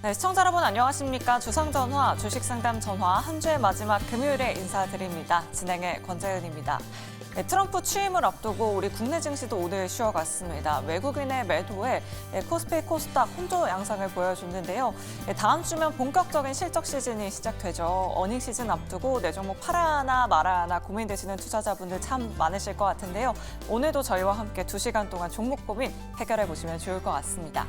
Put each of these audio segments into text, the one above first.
네, 시청자 여러분 안녕하십니까. 주상전화, 주식상담 전화 한 주의 마지막 금요일에 인사드립니다. 진행의 권재은입니다. 네, 트럼프 취임을 앞두고 우리 국내 증시도 오늘 쉬어갔습니다. 외국인의 매도에 코스피, 코스닥 혼조 양상을 보여줬는데요. 다음 주면 본격적인 실적 시즌이 시작되죠. 어닝 시즌 앞두고 내 종목 팔아 하나 말아 하나 고민되시는 투자자분들 참 많으실 것 같은데요. 오늘도 저희와 함께 2시간 동안 종목 고민 해결해 보시면 좋을 것 같습니다.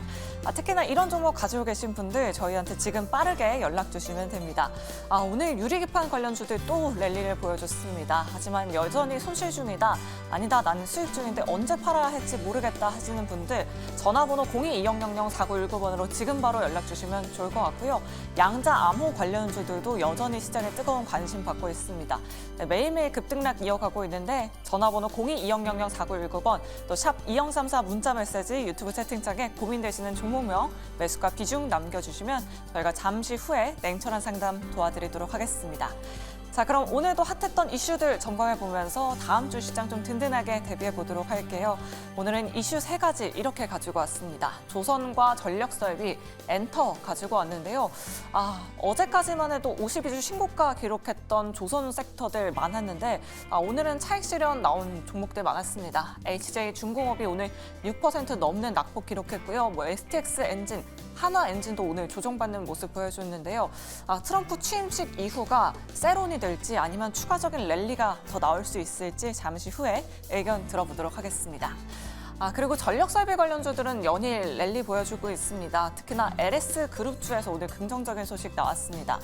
특히나 이런 종목 가지고 계신 분들 저희한테 지금 빠르게 연락 주시면 됩니다. 오늘 유리기판 관련주들 또 랠리를 보여줬습니다. 하지만 여전히 손실 중이다. 아니다, 나는 수익 중인데 언제 팔아야 할지 모르겠다 하시는 분들 전화번호 02-2000-4919번으로 지금 바로 연락 주시면 좋을 것 같고요. 양자 암호 관련주들도 여전히 시장에 뜨거운 관심 받고 있습니다. 네, 매일매일 급등락 이어가고 있는데 전화번호 02-2000-4919번 또 샵 2034 문자 메시지 유튜브 채팅창에 고민되시는 종목명, 매수가 비중 남겨주시면 저희가 잠시 후에 냉철한 상담 도와드리도록 하겠습니다. 자, 그럼 오늘도 핫했던 이슈들 점검해보면서 다음 주 시장 좀 든든하게 대비해보도록 할게요. 오늘은 이슈 3가지 이렇게 가지고 왔습니다. 조선과 전력설비, 엔터 가지고 왔는데요. 어제까지만 해도 52주 신고가 기록했던 조선 섹터들 많았는데 오늘은 차익 실현 나온 종목들 많았습니다. HJ중공업이 오늘 6% 넘는 낙폭 기록했고요. STX 엔진, 한화 엔진도 오늘 조정받는 모습 보여줬는데요. 트럼프 취임식 이후가 세론이 될지 아니면 추가적인 랠리가 더 나올 수 있을지 잠시 후에 의견 들어보도록 하겠습니다. 그리고 전력설비 관련주들은 연일 랠리 보여주고 있습니다. 특히나 LS 그룹주에서 오늘 긍정적인 소식 나왔습니다.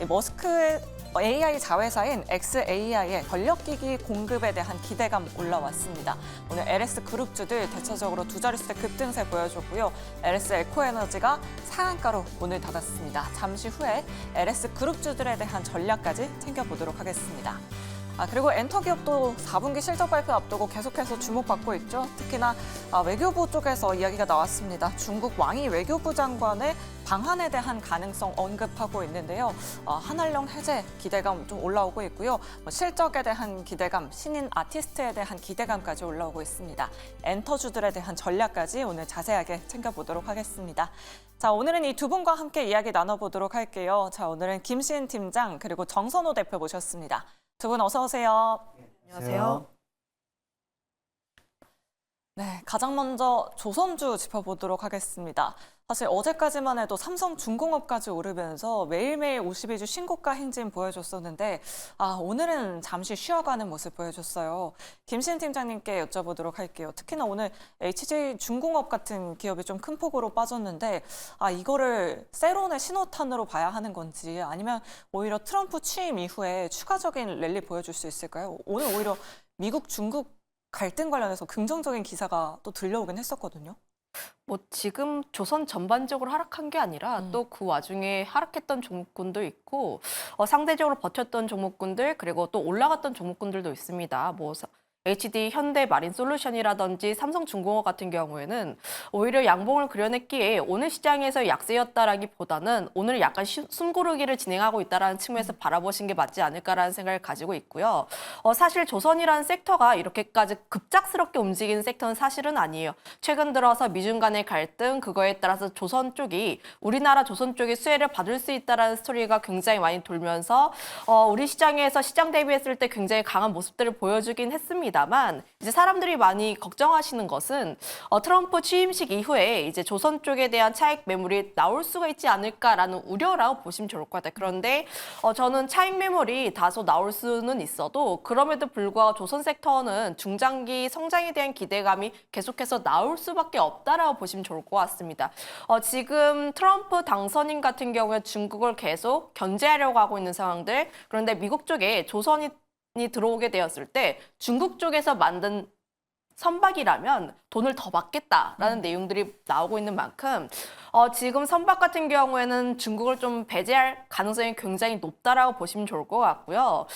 머스크의 AI 자회사인 xAI의 전력기기 공급에 대한 기대감 올라왔습니다. 오늘 LS 그룹주들 대체적으로 두 자릿수의 급등세 보여줬고요. LS 에코에너지가 상한가로 오늘 닫았습니다. 잠시 후에 LS 그룹주들에 대한 전략까지 챙겨보도록 하겠습니다. 그리고 엔터기업도 4분기 실적 발표 앞두고 계속해서 주목받고 있죠. 특히나 외교부 쪽에서 이야기가 나왔습니다. 중국 왕이 외교부 장관의 방한에 대한 가능성 언급하고 있는데요. 한한령 해제 기대감 좀 올라오고 있고요. 실적에 대한 기대감, 신인 아티스트에 대한 기대감까지 올라오고 있습니다. 엔터주들에 대한 전략까지 오늘 자세하게 챙겨보도록 하겠습니다. 자, 오늘은 이 두 분과 함께 이야기 나눠보도록 할게요. 자, 오늘은 김시은 팀장 그리고 정선호 대표 모셨습니다. 두 분 어서 오세요. 안녕하세요. 네, 가장 먼저 조선주 짚어보도록 하겠습니다. 사실 어제까지만 해도 삼성중공업까지 오르면서 매일매일 52주 신고가 행진 보여줬었는데 오늘은 잠시 쉬어가는 모습 보여줬어요. 김신 팀장님께 여쭤보도록 할게요. 특히나 오늘 HJ중공업 같은 기업이 좀 큰 폭으로 빠졌는데 이거를 세론의 신호탄으로 봐야 하는 건지 아니면 오히려 트럼프 취임 이후에 추가적인 랠리 보여줄 수 있을까요? 오늘 오히려 미국, 중국 갈등 관련해서 긍정적인 기사가 또 들려오긴 했었거든요. 지금 조선 전반적으로 하락한 게 아니라 또 그 와중에 하락했던 종목군도 있고 상대적으로 버텼던 종목군들 그리고 또 올라갔던 종목군들도 있습니다. HD 현대 마린 솔루션이라든지 삼성중공업 같은 경우에는 오히려 양봉을 그려냈기에 오늘 시장에서 약세였다라기보다는 오늘 약간 숨고르기를 진행하고 있다는 측면에서 바라보신 게 맞지 않을까라는 생각을 가지고 있고요. 사실 조선이라는 섹터가 이렇게까지 급작스럽게 움직이는 섹터는 사실은 아니에요. 최근 들어서 미중 간의 갈등 그거에 따라서 조선 쪽이 우리나라 조선 쪽이 수혜를 받을 수 있다는 스토리가 굉장히 많이 돌면서 우리 시장에서 시장 대비했을 때 굉장히 강한 모습들을 보여주긴 했습니다. 다만 이제 사람들이 많이 걱정하시는 것은 트럼프 취임식 이후에 이제 조선 쪽에 대한 차익 매물이 나올 수가 있지 않을까라는 우려라고 보시면 좋을 것 같아요. 그런데 저는 차익 매물이 다소 나올 수는 있어도 그럼에도 불구하고 조선 섹터는 중장기 성장에 대한 기대감이 계속해서 나올 수밖에 없다라고 보시면 좋을 것 같습니다. 지금 트럼프 당선인 같은 경우에 중국을 계속 견제하려고 하고 있는 상황들 그런데 미국 쪽에 조선이 들어오게 되었을 때 중국 쪽에서 만든 선박이라면 돈을 더 받겠다라는 내용들이 나오고 있는 만큼 지금 선박 같은 경우에는 중국을 좀 배제할 가능성이 굉장히 높다라고 보시면 좋을 것 같고요.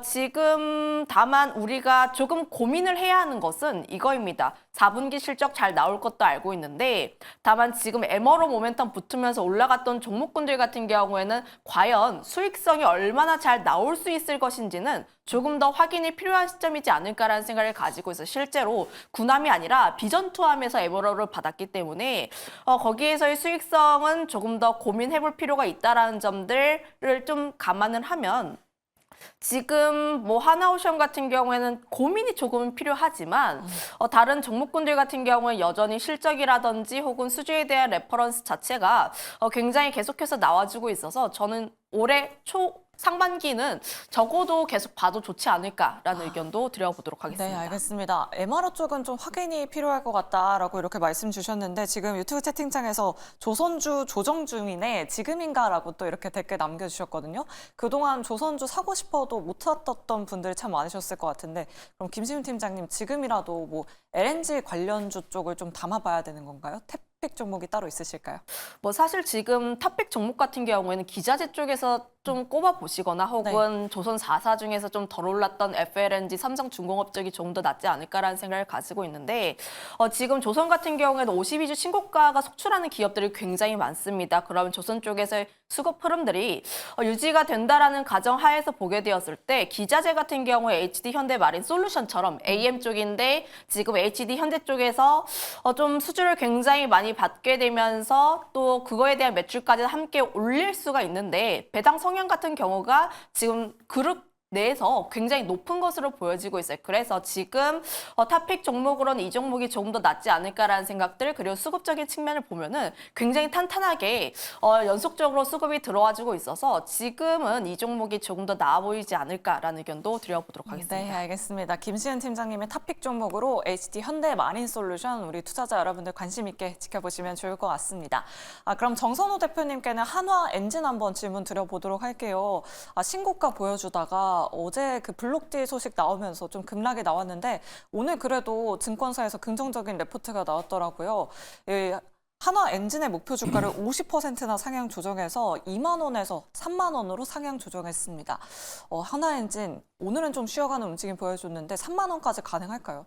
지금 다만 우리가 조금 고민을 해야 하는 것은 이거입니다. 4분기 실적 잘 나올 것도 알고 있는데 다만 지금 MRO 모멘텀 붙으면서 올라갔던 종목군들 같은 경우에는 과연 수익성이 얼마나 잘 나올 수 있을 것인지는 조금 더 확인이 필요한 시점이지 않을까라는 생각을 가지고 있어요. 실제로 군함이 아니라 비전투함에서 에버러를 받았기 때문에 거기에서의 수익성은 조금 더 고민해볼 필요가 있다라는 점들을 좀 감안을 하면 지금 뭐 하나오션 같은 경우에는 고민이 조금 필요하지만 다른 종목군들 같은 경우에 여전히 실적이라든지 혹은 수주에 대한 레퍼런스 자체가 굉장히 계속해서 나와주고 있어서 저는 올해 상반기는 적어도 계속 봐도 좋지 않을까라는 의견도 드려보도록 하겠습니다. 네, 알겠습니다. MRO 쪽은 좀 확인이 필요할 것 같다라고 이렇게 말씀 주셨는데 지금 유튜브 채팅창에서 조선주 조정 중이네 지금인가라고 또 이렇게 댓글 남겨주셨거든요. 그동안 조선주 사고 싶어도 못 샀던 분들이 참 많으셨을 것 같은데 그럼 김시윤 팀장님 지금이라도 뭐 LNG 관련주 쪽을 좀 담아봐야 되는 건가요? 탑픽 종목이 따로 있으실까요? 뭐 사실 지금 탑픽 종목 같은 경우에는 기자재 쪽에서 좀 꼽아보시거나 혹은 조선 4사 중에서 좀 덜 올랐던 FLNG, 삼성중공업 쪽이 조금 더 낫지 않을까라는 생각을 가지고 있는데 지금 조선 같은 경우에는 52주 신고가가 속출하는 기업들이 굉장히 많습니다. 그러면 조선 쪽에서의 수급 흐름들이 유지가 된다라는 가정하에서 보게 되었을 때 기자재 같은 경우에 HD 현대마린 솔루션처럼 AM 쪽인데 지금 HD 현대 쪽에서 좀 수주를 굉장히 많이 받게 되면서 또 그거에 대한 매출까지 함께 올릴 수가 있는데 배당 성향 같은 경우가 지금 그룹 내에서 굉장히 높은 것으로 보여지고 있어요. 그래서 지금 탑픽 종목으로는 이 종목이 조금 더 낫지 않을까라는 생각들 그리고 수급적인 측면을 보면은 굉장히 탄탄하게 연속적으로 수급이 들어와주고 있어서 지금은 이 종목이 조금 더 나아 보이지 않을까라는 의견도 드려보도록 하겠습니다. 네, 알겠습니다. 김시은 팀장님의 탑픽 종목으로 HD 현대마린솔루션 우리 투자자 여러분들 관심 있게 지켜보시면 좋을 것 같습니다. 그럼 정선호 대표님께는 한화 엔진 한번 질문 드려보도록 할게요. 신고가 보여주다가 어제 그 블록딜 소식 나오면서 좀 급락이 나왔는데 오늘 그래도 증권사에서 긍정적인 레포트가 나왔더라고요. 한화 엔진의 목표 주가를 50%나 상향 조정해서 2만 원에서 3만 원으로 상향 조정했습니다. 한화 엔진 오늘은 좀 쉬어가는 움직임 보여줬는데 3만 원까지 가능할까요?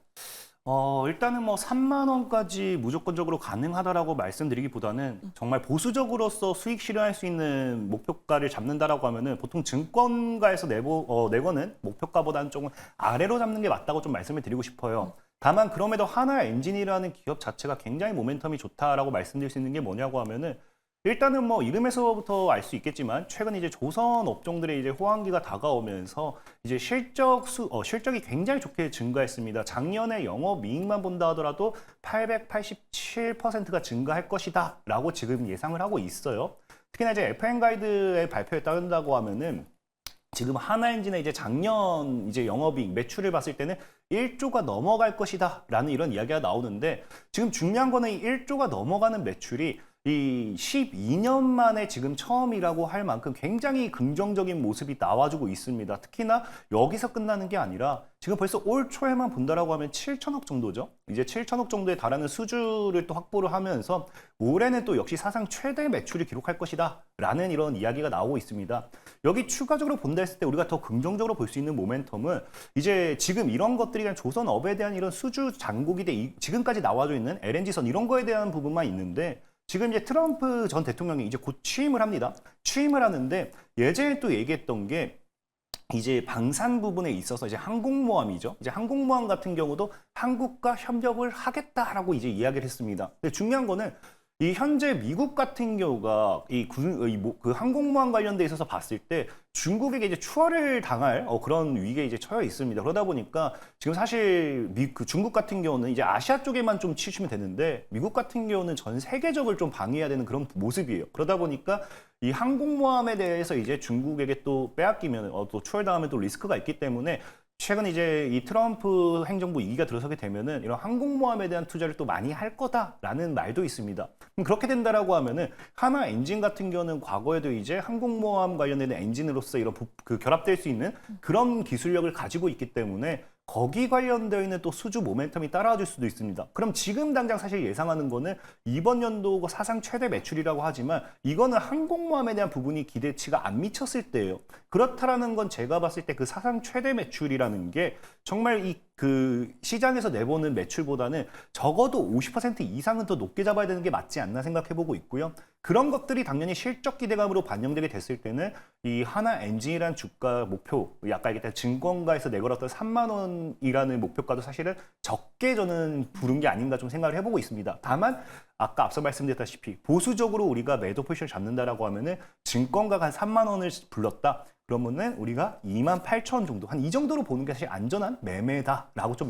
일단은 뭐 3만 원까지 무조건적으로 가능하다라고 말씀드리기보다는 정말 보수적으로서 수익 실현할 수 있는 목표가를 잡는다라고 하면은 보통 증권가에서 내거는 목표가보다는 조금 아래로 잡는 게 맞다고 좀 말씀을 드리고 싶어요. 다만 그럼에도 하나 엔진이라는 기업 자체가 굉장히 모멘텀이 좋다라고 말씀드릴 수 있는 게 뭐냐고 하면은 일단은 뭐 이름에서부터 알 수 있겠지만 최근 이제 조선 업종들의 이제 호황기가 다가오면서 이제 실적이 굉장히 좋게 증가했습니다. 작년에 영업이익만 본다 하더라도 887%가 증가할 것이다라고 지금 예상을 하고 있어요. 특히나 이제 FM 가이드의 발표에 따른다고 하면은 지금 하나엔진의 이제 작년 이제 영업이익 매출을 봤을 때는 1조가 넘어갈 것이다라는 이런 이야기가 나오는데 지금 중요한 거는 이 1조가 넘어가는 매출이 이 12년 만에 지금 처음이라고 할 만큼 굉장히 긍정적인 모습이 나와주고 있습니다. 특히나 여기서 끝나는 게 아니라 지금 벌써 올 초에만 본다라고 하면 7천억 정도죠. 이제 7천억 정도에 달하는 수주를 또 확보를 하면서 올해는 또 역시 사상 최대 매출을 기록할 것이다 라는 이런 이야기가 나오고 있습니다. 여기 추가적으로 본다 했을 때 우리가 더 긍정적으로 볼 수 있는 모멘텀은 이제 지금 이런 것들이 그냥 조선업에 대한 이런 수주 잔고기 지금까지 나와져 있는 LNG선 이런 거에 대한 부분만 있는데 지금 이제 트럼프 전 대통령이 이제 곧 취임을 합니다. 취임을 하는데 예전에 또 얘기했던 게 이제 방산 부분에 있어서 이제 항공모함이죠. 이제 항공모함 같은 경우도 한국과 협력을 하겠다라고 이제 이야기를 했습니다. 근데 중요한 거는 이 현재 미국 같은 경우가 그 항공모함 관련돼 있어서 봤을 때 중국에게 이제 추월을 당할 그런 위기에 이제 처해 있습니다. 그러다 보니까 지금 사실 중국 같은 경우는 이제 아시아 쪽에만 좀 치시면 되는데 미국 같은 경우는 전 세계적으로 좀 방해해야 되는 그런 모습이에요. 그러다 보니까 이 항공모함에 대해서 이제 중국에게 또 빼앗기면 또 추월당하면 또 리스크가 있기 때문에 최근 이제 이 트럼프 행정부 2기가 들어서게 되면은 이런 항공모함에 대한 투자를 또 많이 할 거다라는 말도 있습니다. 그럼 그렇게 된다라고 하면은 하나 엔진 같은 경우는 과거에도 이제 항공모함 관련된 엔진으로서 이런 결합될 수 있는 그런 기술력을 가지고 있기 때문에 거기 관련되어 있는 또 수주 모멘텀이 따라와 줄 수도 있습니다. 그럼 지금 당장 사실 예상하는 거는 이번 연도 사상 최대 매출이라고 하지만 이거는 항공모함에 대한 부분이 기대치가 안 미쳤을 때예요. 그렇다라는 건 제가 봤을 때 그 사상 최대 매출이라는 게 정말 이 그 시장에서 내보는 매출보다는 적어도 50% 이상은 더 높게 잡아야 되는 게 맞지 않나 생각해보고 있고요. 그런 것들이 당연히 실적 기대감으로 반영되게 됐을 때는 이 하나엔진이란 주가 목표, 아까 얘기했던 증권가에서 내걸었던 3만 원이라는 목표가도 사실은 적게 저는 부른 게 아닌가 좀 생각을 해보고 있습니다. 다만 아까 앞서 말씀드렸다시피 보수적으로 우리가 매도 포지션을 잡는다라고 하면은 증권가가 한 3만 원을 불렀다. 그러면은 우리가 28,000원 정도, 한 이 정도로 보는 게 사실 안전한 매매다라고 좀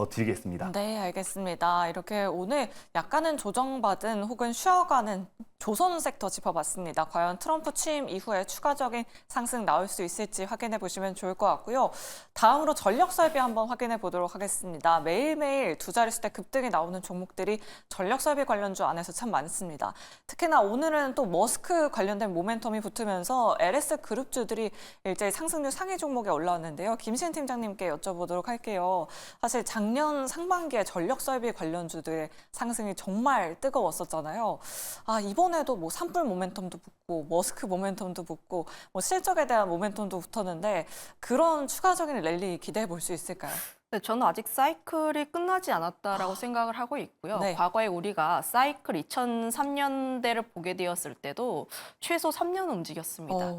드리겠습니다. 네, 알겠습니다. 이렇게 오늘 약간은 조정받은 혹은 쉬어가는 조선 섹터 짚어봤습니다. 과연 트럼프 취임 이후에 추가적인 상승 나올 수 있을지 확인해 보시면 좋을 것 같고요. 다음으로 전력 설비 한번 확인해 보도록 하겠습니다. 매일매일 두 자릿수대 급등이 나오는 종목들이 전력 설비 관련주 안에서 참 많습니다. 특히나 오늘은 또 머스크 관련된 모멘텀이 붙으면서 LS 그룹주들이 일제히 상승률 상위 종목에 올라왔는데요. 김시은 팀장님께 여쭤보도록 할게요. 사실 작년 상반기에 전력 설비 관련주들의 상승이 정말 뜨거웠었잖아요. 이번에도 뭐 산불 모멘텀도 붙고 머스크 모멘텀도 붙고 뭐 실적에 대한 모멘텀도 붙었는데 그런 추가적인 랠리 기대해 볼 수 있을까요? 네, 저는 아직 사이클이 끝나지 않았다라고 생각을 하고 있고요. 네. 과거에 우리가 사이클 2003년대를 보게 되었을 때도 최소 3년 움직였습니다.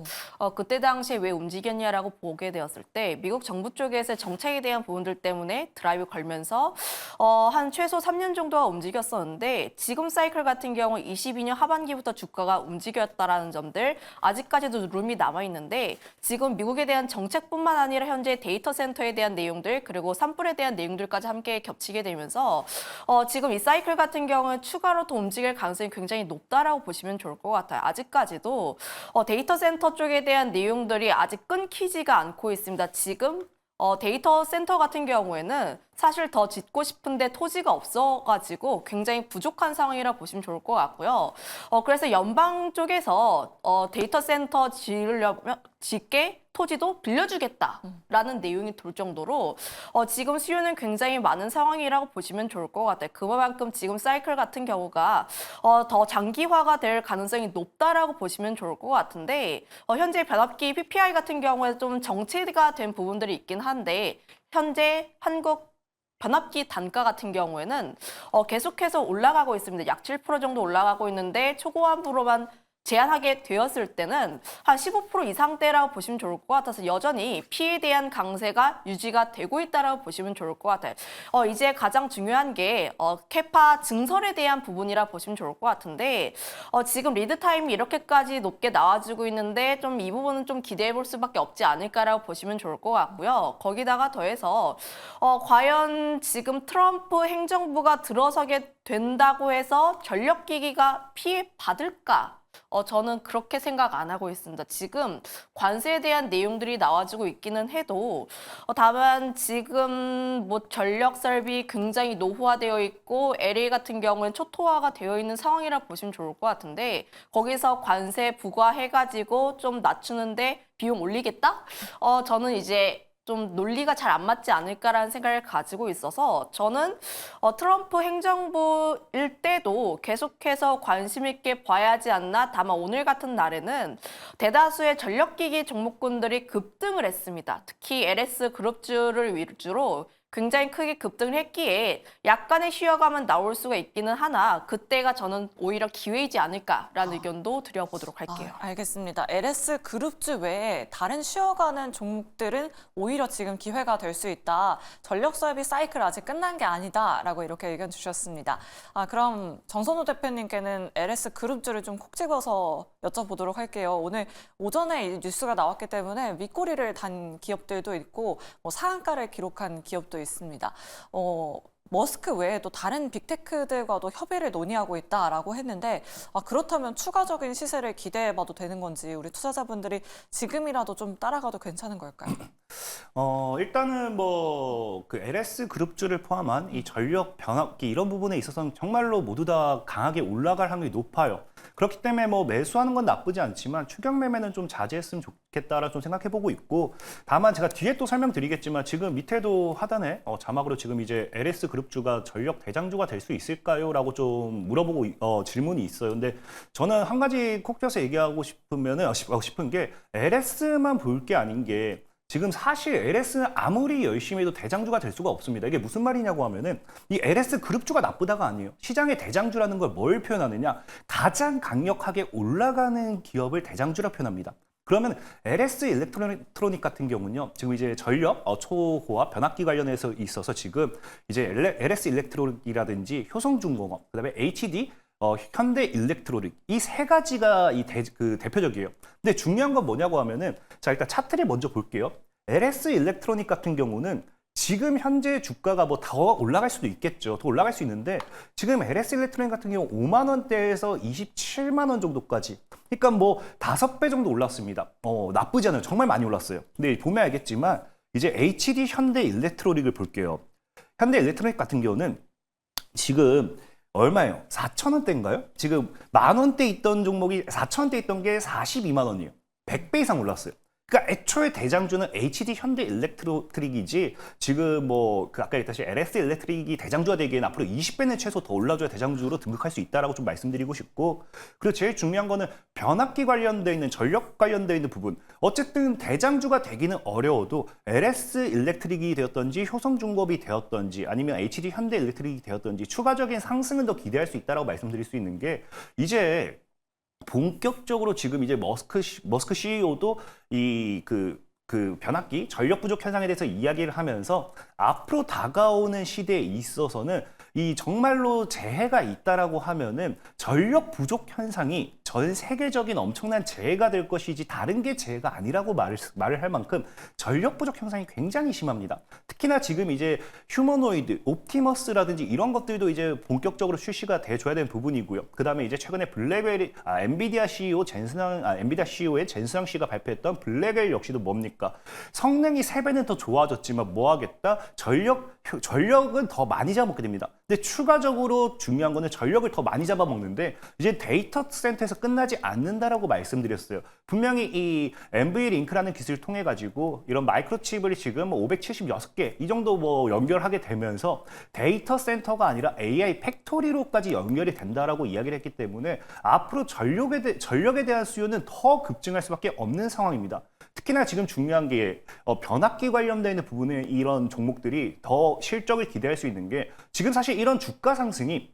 그때 당시에 왜 움직였냐라고 보게 되었을 때 미국 정부 쪽에서 정책에 대한 부분들 때문에 드라이브 걸면서 한 최소 3년 정도가 움직였었는데 지금 사이클 같은 경우 22년 하반기부터 주가가 움직였다라는 점들 아직까지도 룸이 남아있는데 지금 미국에 대한 정책뿐만 아니라 현재 데이터 센터에 대한 내용들 그리고 산불에 대한 내용들까지 함께 겹치게 되면서 지금 이 사이클 같은 경우는 추가로 더 움직일 가능성이 굉장히 높다라고 보시면 좋을 것 같아요. 아직까지도 데이터 센터 쪽에 대한 내용들이 아직 끊기지가 않고 있습니다. 지금 데이터 센터 같은 경우에는 사실 더 짓고 싶은데 토지가 없어가지고 굉장히 부족한 상황이라 보시면 좋을 것 같고요. 그래서 연방 쪽에서 데이터 센터 짓게 토지도 빌려주겠다라는 내용이 돌 정도로 지금 수요는 굉장히 많은 상황이라고 보시면 좋을 것 같아요. 그만큼 지금 사이클 같은 경우가 더 장기화가 될 가능성이 높다라고 보시면 좋을 것 같은데 현재 변압기 PPI 같은 경우에 좀 정체가 된 부분들이 있긴 한데 현재 한국 변압기 단가 같은 경우에는 계속해서 올라가고 있습니다. 약 7% 정도 올라가고 있는데 초고압으로만 제한하게 되었을 때는 한 15% 이상대라고 보시면 좋을 것 같아서 여전히 피에 대한 강세가 유지가 되고 있다라고 보시면 좋을 것 같아요. 이제 가장 중요한 게 캐파 증설에 대한 부분이라 보시면 좋을 것 같은데 지금 리드 타임이 이렇게까지 높게 나와주고 있는데 좀 이 부분은 좀 기대해 볼 수밖에 없지 않을까라고 보시면 좋을 것 같고요. 거기다가 더해서 과연 지금 트럼프 행정부가 들어서게 된다고 해서 전력기기가 피해 받을까? 저는 그렇게 생각 안 하고 있습니다. 지금 관세에 대한 내용들이 나와주고 있기는 해도 다만 지금 뭐 전력 설비 굉장히 노후화되어 있고 LA 같은 경우는 초토화가 되어 있는 상황이라 보시면 좋을 것 같은데 거기서 관세 부과해가지고 좀 낮추는데 비용 올리겠다? 저는 이제 좀 논리가 잘 안 맞지 않을까라는 생각을 가지고 있어서 저는 트럼프 행정부일 때도 계속해서 관심 있게 봐야 하지 않나. 다만 오늘 같은 날에는 대다수의 전력기기 종목군들이 급등을 했습니다. 특히 LS 그룹주를 위주로 굉장히 크게 급등을 했기에 약간의 쉬어감은 나올 수가 있기는 하나 그때가 저는 오히려 기회이지 않을까라는 의견도 드려보도록 할게요. 알겠습니다. LS 그룹주 외에 다른 쉬어가는 종목들은 오히려 지금 기회가 될 수 있다. 전력 설비 사이클 아직 끝난 게 아니다라고 이렇게 의견 주셨습니다. 그럼 정선호 대표님께는 LS 그룹주를 좀 콕 집어서 여쭤보도록 할게요. 오늘 오전에 이 뉴스가 나왔기 때문에 윗꼬리를 단 기업들도 있고 뭐 상한가를 기록한 기업도 있습니다. 머스크 외에도 다른 빅테크들과도 협의를 논의하고 있다라고 했는데 그렇다면 추가적인 시세를 기대해봐도 되는 건지 우리 투자자분들이 지금이라도 좀 따라가도 괜찮은 걸까요? 일단은 뭐 그 LS 그룹주를 포함한 이 전력 변압기 이런 부분에 있어서는 정말로 모두 다 강하게 올라갈 확률이 높아요. 그렇기 때문에 뭐 매수하는 건 나쁘지 않지만 추격 매매는 좀 자제했으면 좋겠다라 좀 생각해보고 있고 다만 제가 뒤에 또 설명드리겠지만 지금 밑에도 하단에 자막으로 지금 이제 LS 그룹주가 전력 대장주가 될 수 있을까요? 라고 좀 물어보고 질문이 있어요. 근데 저는 한 가지 콕 져서 얘기하고 싶은 게 LS만 볼 게 아닌 게 지금 사실 LS는 아무리 열심히 해도 대장주가 될 수가 없습니다. 이게 무슨 말이냐고 하면은 이 LS 그룹주가 나쁘다가 아니에요. 시장의 대장주라는 걸 뭘 표현하느냐? 가장 강력하게 올라가는 기업을 대장주라 표현합니다. 그러면 LS 일렉트로닉 같은 경우는요, 지금 이제 전력, 초고압, 변압기 관련해서 있어서 지금 이제 LS 일렉트로닉이라든지 효성중공업, 그다음에 HD, 현대 일렉트로닉 이 세 가지가 대표적이에요. 근데 중요한 건 뭐냐고 하면은 자 일단 차트를 먼저 볼게요. LS 일렉트로닉 같은 경우는 지금 현재 주가가 뭐 더 올라갈 수도 있겠죠. 더 올라갈 수 있는데 지금 LS 일렉트로닉 같은 경우 5만 원대에서 27만 원 정도까지. 그러니까 뭐 5배 정도 올랐습니다. 나쁘지 않아요. 정말 많이 올랐어요. 근데 보면 알겠지만 이제 HD 현대 일렉트로닉을 볼게요. 현대 일렉트로닉 같은 경우는 지금 얼마예요? 4,000원대인가요? 지금 만 원대 있던 종목이 4,000원대 있던 게 42만 원이에요. 100배 이상 올랐어요. 그러니까 애초에 대장주는 HD 현대 일렉트릭이지 지금 아까 얘기했듯이 LS 일렉트릭이 대장주가 되기에는 앞으로 20배는 최소 더 올라줘야 대장주로 등극할 수 있다라고 좀 말씀드리고 싶고, 그리고 제일 중요한 거는 변압기 관련돼 있는 전력 관련돼 있는 부분. 어쨌든 대장주가 되기는 어려워도 LS 일렉트릭이 되었던지 효성중공업이 되었던지 아니면 HD 현대 일렉트릭이 되었던지 추가적인 상승은 더 기대할 수 있다라고 말씀드릴 수 있는 게 이제 본격적으로 지금 이제 머스크 CEO도 그 변압기 전력 부족 현상에 대해서 이야기를 하면서 앞으로 다가오는 시대에 있어서는 이 정말로 재해가 있다라고 하면은 전력 부족 현상이 전 세계적인 엄청난 재해가 될 것이지 다른 게 재해가 아니라고 말을 할 만큼 전력 부족 현상이 굉장히 심합니다. 특히나 지금 이제 휴머노이드, 옵티머스라든지 이런 것들도 이제 본격적으로 출시가 돼줘야 되는 부분이고요. 그 다음에 이제 최근에 엔비디아 CEO의 젠스랑 씨가 발표했던 블랙웰 역시도 뭡니까? 성능이 3배는 더 좋아졌지만 뭐 하겠다? 전력은 더 많이 잡아먹게 됩니다. 근데 추가적으로 중요한 거는 전력을 더 많이 잡아먹는데 이제 데이터 센터에서 끝나지 않는다라고 말씀드렸어요. 분명히 이 NVLink 기술을 통해 가지고 이런 마이크로칩을 지금 576개 이 정도 연결하게 되면서 데이터 센터가 아니라 AI 팩토리로까지 연결이 된다라고 이야기를 했기 때문에 앞으로 전력에 대한 수요는 더 급증할 수밖에 없는 상황입니다. 특히나 지금 중요한 게 변압기 관련되어 있는 부분에 이런 종목들이 더 실적을 기대할 수 있는 게 지금 사실 이런 주가 상승이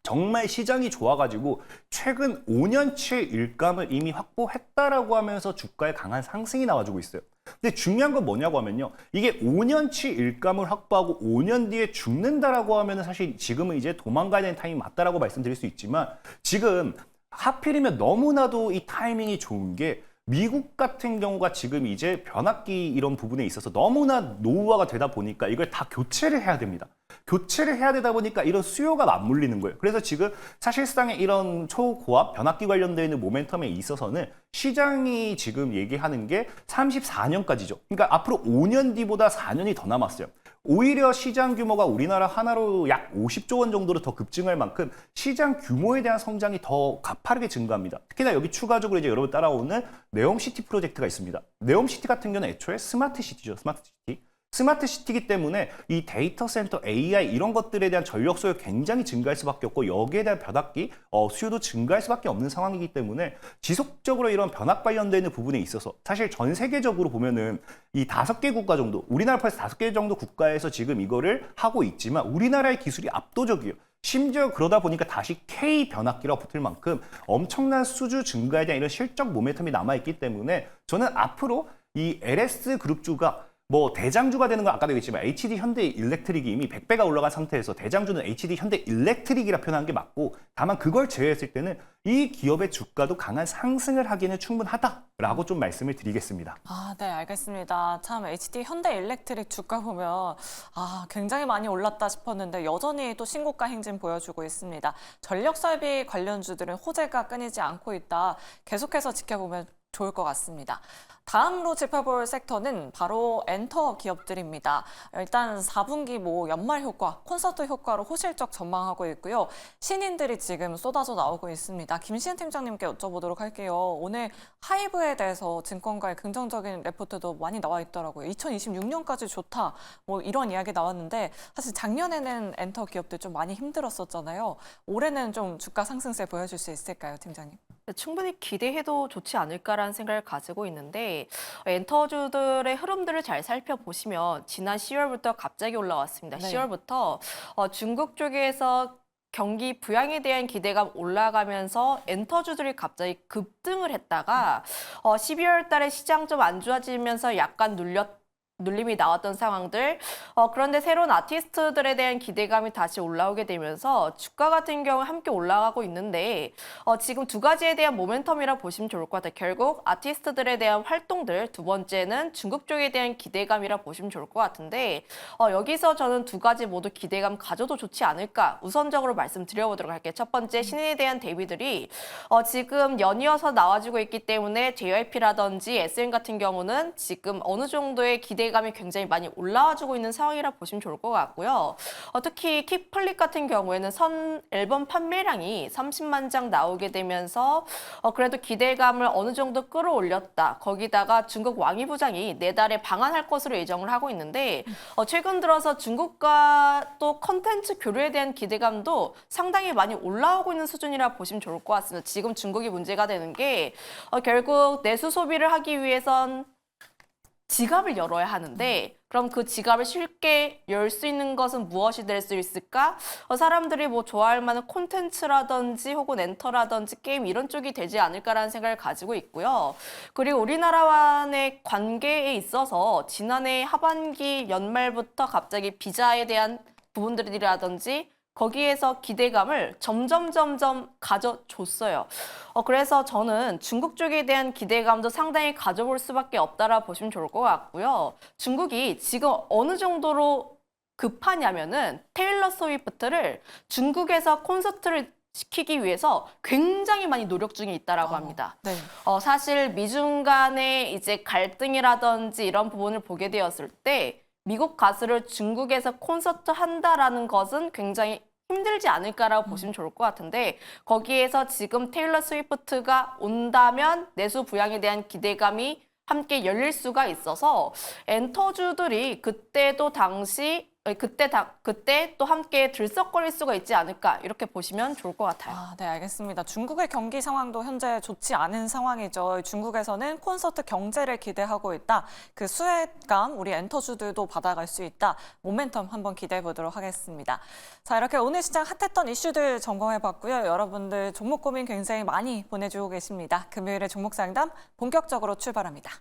정말 시장이 좋아가지고 최근 5년치 일감을 이미 확보했다라고 하면서 주가에 강한 상승이 나와주고 있어요. 근데 중요한 건 뭐냐고 하면요. 이게 5년치 일감을 확보하고 5년 뒤에 죽는다라고 하면은 사실 지금은 이제 도망가야 되는 타이밍이 맞다라고 말씀드릴 수 있지만 지금 하필이면 너무나도 이 타이밍이 좋은 게 미국 같은 경우가 지금 이제 변압기 이런 부분에 있어서 너무나 노후화가 되다 보니까 이걸 다 교체를 해야 됩니다. 교체를 해야 되다 보니까 이런 수요가 맞물리는 거예요. 그래서 지금 사실상의 이런 초고압 변압기 관련되어 있는 모멘텀에 있어서는 시장이 지금 얘기하는 게 34년까지죠. 그러니까 앞으로 5년 뒤보다 4년이 더 남았어요. 오히려 시장 규모가 우리나라 하나로 약 50조 원 정도로 더 급증할 만큼 시장 규모에 대한 성장이 더 가파르게 증가합니다. 특히나 여기 추가적으로 이제 여러분 따라오는 네옴시티 프로젝트가 있습니다. 네옴시티 같은 경우는 애초에 스마트시티죠. 스마트시티이기 때문에 이 데이터 센터, AI 이런 것들에 대한 전력 소요 굉장히 증가할 수밖에 없고 여기에 대한 변압기 수요도 증가할 수밖에 없는 상황이기 때문에 지속적으로 이런 변압 관련되는 부분에 있어서 사실 전 세계적으로 보면은 이 5개 국가 정도, 우리나라 포함해서 5개 정도 국가에서 지금 이거를 하고 있지만 우리나라의 기술이 압도적이에요. 심지어 그러다 보니까 다시 K 변압기라고 붙을 만큼 엄청난 수주 증가에 대한 이런 실적 모멘텀이 남아있기 때문에 저는 앞으로 이 LS 그룹주가 대장주가 되는 건 아까도 얘기했지만 HD 현대 일렉트릭이 이미 100배가 올라간 상태에서 대장주는 HD 현대 일렉트릭이라 표현한 게 맞고 다만 그걸 제외했을 때는 이 기업의 주가도 강한 상승을 하기는 충분하다라고 좀 말씀을 드리겠습니다. 네, 알겠습니다. 참 HD 현대 일렉트릭 주가 보면 굉장히 많이 올랐다 싶었는데 여전히 또 신고가 행진 보여주고 있습니다. 전력 설비 관련주들은 호재가 끊이지 않고 있다. 계속해서 지켜보면 좋을 것 같습니다. 다음으로 짚어볼 섹터는 바로 엔터 기업들입니다. 일단 4분기 연말 효과, 콘서트 효과로 호실적 전망하고 있고요. 신인들이 지금 쏟아져 나오고 있습니다. 김시은 팀장님께 여쭤보도록 할게요. 오늘 하이브에 대해서 증권가의 긍정적인 레포트도 많이 나와 있더라고요. 2026년까지 좋다, 이런 이야기 나왔는데 사실 작년에는 엔터 기업들 좀 많이 힘들었었잖아요. 올해는 좀 주가 상승세 보여줄 수 있을까요, 팀장님? 충분히 기대해도 좋지 않을까라는 생각을 가지고 있는데 엔터주들의 흐름들을 잘 살펴보시면 지난 10월부터 갑자기 올라왔습니다. 네. 10월부터 중국 쪽에서 경기 부양에 대한 기대감 올라가면서 엔터주들이 갑자기 급등을 했다가 12월 달에 시장 좀 안 좋아지면서 약간 눌림이 나왔던 상황들. 그런데 새로운 아티스트들에 대한 기대감이 다시 올라오게 되면서 주가 같은 경우 함께 올라가고 있는데 지금 두 가지에 대한 모멘텀이라 보시면 좋을 것 같아요. 결국 아티스트들에 대한 활동들, 두 번째는 중국 쪽에 대한 기대감이라 보시면 좋을 것 같은데 여기서 저는 두 가지 모두 기대감 가져도 좋지 않을까 우선적으로 말씀드려보도록 할게요. 첫 번째, 신인에 대한 데뷔들이 지금 연이어서 나와주고 있기 때문에 JYP라든지 SM 같은 경우는 지금 어느 정도의 기대감이 굉장히 많이 올라와주고 있는 상황이라 보시면 좋을 것 같고요. 특히 킥플릭 같은 경우에는 선 앨범 판매량이 30만 장 나오게 되면서 그래도 기대감을 어느 정도 끌어올렸다. 거기다가 중국 왕이 부장이 내달에 방한할 것으로 예정을 하고 있는데 최근 들어서 중국과 또 컨텐츠 교류에 대한 기대감도 상당히 많이 올라오고 있는 수준이라 보시면 좋을 것 같습니다. 지금 중국이 문제가 되는 게 결국 내수 소비를 하기 위해선 지갑을 열어야 하는데 그럼 그 지갑을 쉽게 열 수 있는 것은 무엇이 될 수 있을까? 사람들이 뭐 좋아할 만한 콘텐츠라든지 혹은 엔터라든지 게임 이런 쪽이 되지 않을까라는 생각을 가지고 있고요. 그리고 우리나라와의 관계에 있어서 지난해 하반기 연말부터 갑자기 비자에 대한 부분들이라든지 거기에서 기대감을 점점 가져줬어요. 그래서 저는 중국 쪽에 대한 기대감도 상당히 가져볼 수밖에 없다라 보시면 좋을 것 같고요. 중국이 지금 어느 정도로 급하냐면은 테일러 스위프트를 중국에서 콘서트를 시키기 위해서 굉장히 많이 노력 중에 있다라고 합니다. 네. 사실 미중 간의 이제 갈등이라든지 이런 부분을 보게 되었을 때 미국 가수를 중국에서 콘서트 한다라는 것은 굉장히 힘들지 않을까라고 보시면 좋을 것 같은데 거기에서 지금 테일러 스위프트가 온다면 내수 부양에 대한 기대감이 함께 열릴 수가 있어서 엔터주들이 그때도 당시 그때 또 함께 들썩거릴 수가 있지 않을까 이렇게 보시면 좋을 것 같아요. 네, 알겠습니다. 중국의 경기 상황도 현재 좋지 않은 상황이죠. 중국에서는 콘서트 경제를 기대하고 있다. 그 수혜감 우리 엔터주들도 받아갈 수 있다. 모멘텀 한번 기대해 보도록 하겠습니다. 자, 이렇게 오늘 시장 핫했던 이슈들 점검해봤고요. 여러분들 종목 고민 굉장히 많이 보내주고 계십니다. 금요일에 종목 상담 본격적으로 출발합니다.